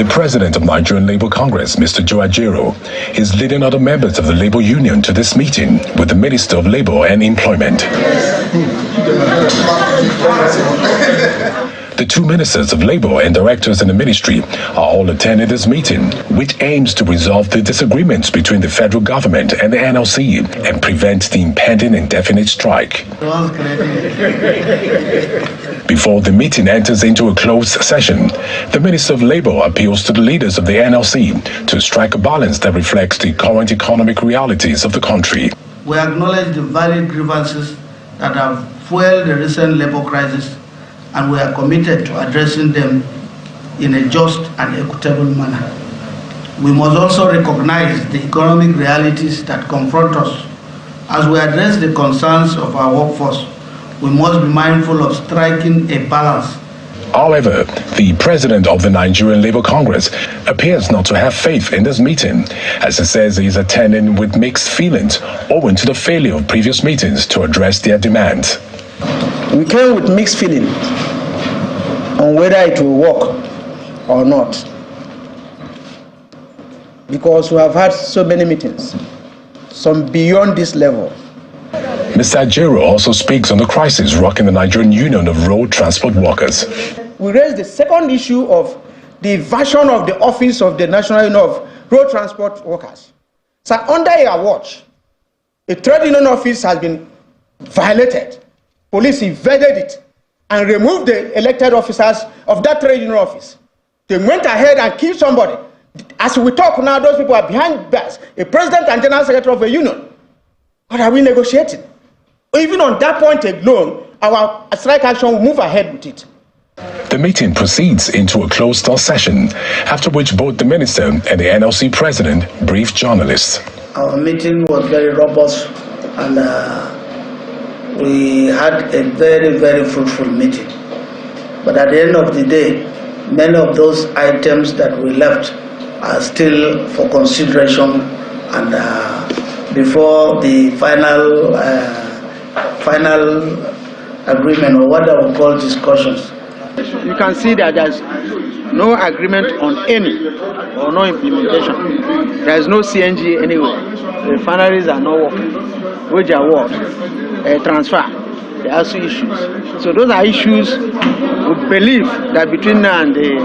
president of Nigerian Labour Congress, Mr. Joe Ajero, is leading other members of the Labour Union to this meeting with the Minister of Labour and Employment. The two ministers of Labour and directors in the ministry are all attending this meeting, which aims to resolve the disagreements between the federal government and the NLC and prevent the impending indefinite strike. Before the meeting enters into a closed session, the Minister of Labour appeals to the leaders of the NLC to strike a balance that reflects the current economic realities of the country. We acknowledge the valid grievances that have fueled the recent labour crisis, and we are committed to addressing them in a just and equitable manner. We must also recognize the economic realities that confront us. As we address the concerns of our workforce, we must be mindful of striking a balance. However, the president of the Nigerian Labour Congress appears not to have faith in this meeting, as he says he is attending with mixed feelings owing to the failure of previous meetings to address their demands. We came with mixed feelings on whether it will work or not, because we have had so many meetings, some beyond this level. Mr. Ajero also speaks on the crisis rocking the Nigerian Union of Road Transport Workers. We raised the second issue of the version of the office of the National Union of Road Transport Workers. So under our watch, a trade union office has been violated. Police invaded it and removed the elected officers of that trade union office. They went ahead and killed somebody. As we talk now, those people are behind bars, a president and general secretary of a union. What are we negotiating? Even on that point alone, our strike action will move ahead with it. The meeting proceeds into a closed-door session, after which both the minister and the NLC president briefed journalists. Our meeting was very robust, and we had a very, very fruitful meeting. But at the end of the day, many of those items that we left are still for consideration, and before the final agreement, or what I would call discussions. You can see that there's no agreement on any or no implementation. There's no CNG anywhere. The refineries are not working. Wage award, transfer, there are also issues. So those are issues we believe that between now and the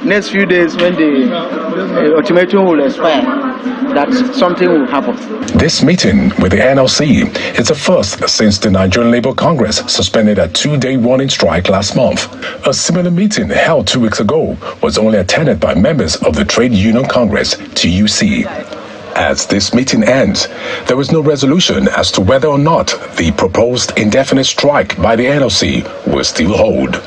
next few days, when the ultimatum will expire, that something will happen. This meeting with the NLC is the first since the Nigerian Labour Congress suspended a 2-day warning strike last month. A similar meeting held 2 weeks ago was only attended by members of the Trade Union Congress, TUC. As this meeting ends, there is no resolution as to whether or not the proposed indefinite strike by the NLC will still hold.